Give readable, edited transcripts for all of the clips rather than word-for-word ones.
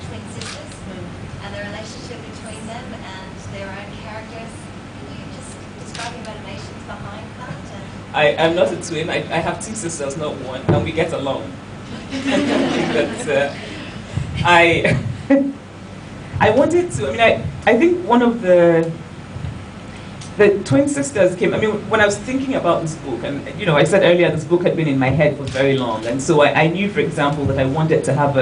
twin sisters and the relationship between them and their own characters. Can you just describe your motivations behind that? I'm not a twin. I have two sisters, not one, and we get along. I wanted to, I think one of the twin sisters came, when I was thinking about this book, and I said earlier this book had been in my head for very long, and so I knew, for example, that I wanted to have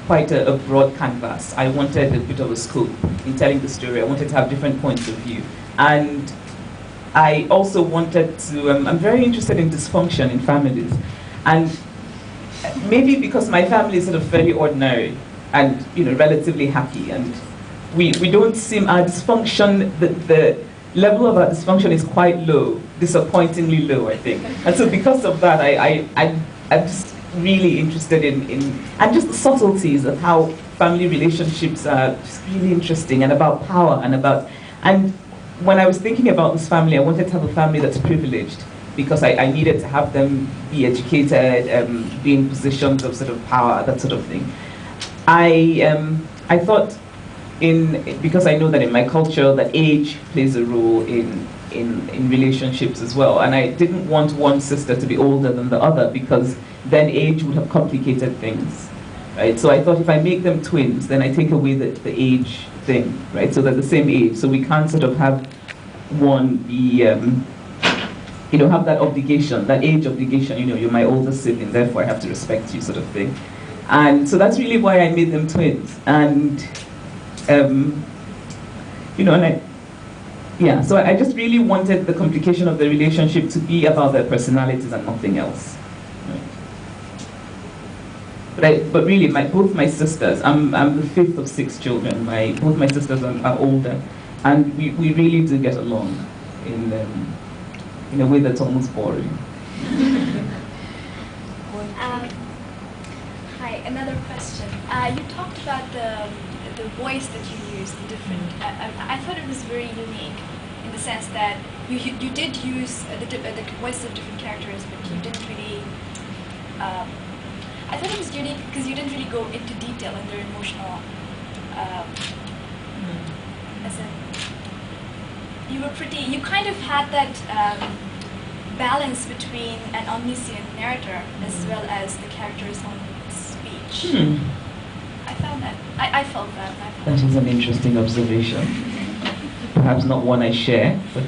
quite a broad canvas. I wanted a bit of a scope in telling the story. I wanted to have different points of view. And I also wanted to, I'm very interested in dysfunction in families. And maybe because my family is sort of fairly ordinary and relatively happy, and we don't seem, our dysfunction, the level of our dysfunction is quite low, disappointingly low, I think. And so because of that, I'm just really interested in and just the subtleties of how family relationships are just really interesting, and about power, and when I was thinking about this family, I wanted to have a family that's privileged, because I needed to have them be educated, be in positions of sort of power, that sort of thing. I thought, because I know that in my culture that age plays a role in relationships as well, and I didn't want one sister to be older than the other, because then age would have complicated things, right? So I thought if I make them twins, then I take away the age thing, right? So they're the same age, so we can't sort of have one be, have that obligation, that age obligation, you're my older sibling, therefore I have to respect you, sort of thing. And so that's really why I made them twins. And, so I just really wanted the complication of the relationship to be about their personalities and nothing else. Right? But really, both my sisters, I'm the fifth of 6 children. Both my sisters are older, and we really do get along in a way that's almost boring. Hi, another question. You talked about the voice that you use, the different. I thought it was very unique in the sense that you did use the voices of different characters, but you didn't really. I thought it was unique because you didn't really go into detail in their emotional. As in, you kind of had that balance between an omniscient narrator as well as the character's own speech. I found that. I felt that. That is an interesting observation. Perhaps not one I share, but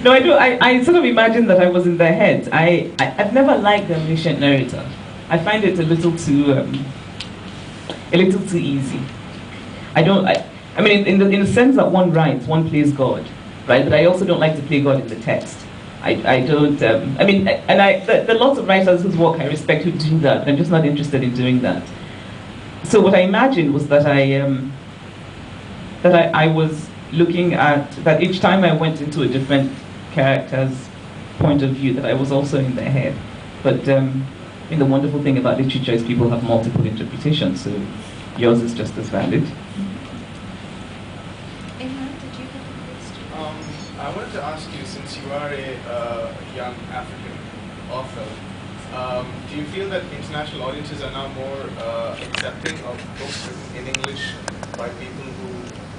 no, I do. I sort of imagine that I was in their heads. I've never liked the omniscient narrator. I find it a little too easy. I mean, in the sense that one writes, one plays God, right? But I also don't like to play God in the text. I don't. There are lots of writers whose work I respect who do that, but I'm just not interested in doing that. So what I imagined was that I was looking at that each time I went into a different character's point of view, that I was also in their head. But the wonderful thing about literature is people have multiple interpretations, so yours is just as valid. I wanted to ask you, since you are a young African author, do you feel that international audiences are now more accepting of books written in English by people who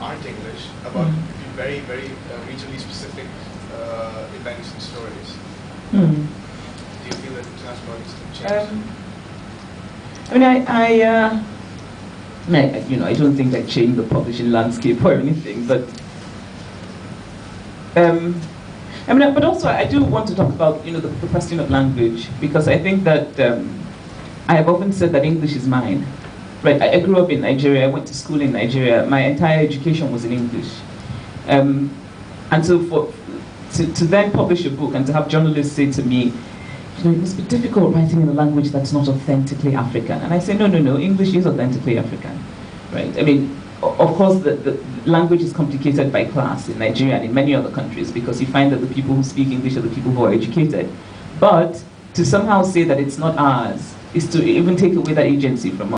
aren't English about very, very regionally specific events and stories? Do you feel that international audiences have changed? I don't think I changed the publishing landscape or anything, but but also I do want to talk about the question of language, because I think that I have often said that English is mine. Right? I grew up in Nigeria. I went to school in Nigeria. My entire education was in English, and so to then publish a book and to have journalists say to me, it must be difficult writing in a language that's not authentically African. And I say, no, English is authentically African, right? I mean, of course, the language is complicated by class in Nigeria and in many other countries, because you find that the people who speak English are the people who are educated. But to somehow say that it's not ours is to even take away that agency from us.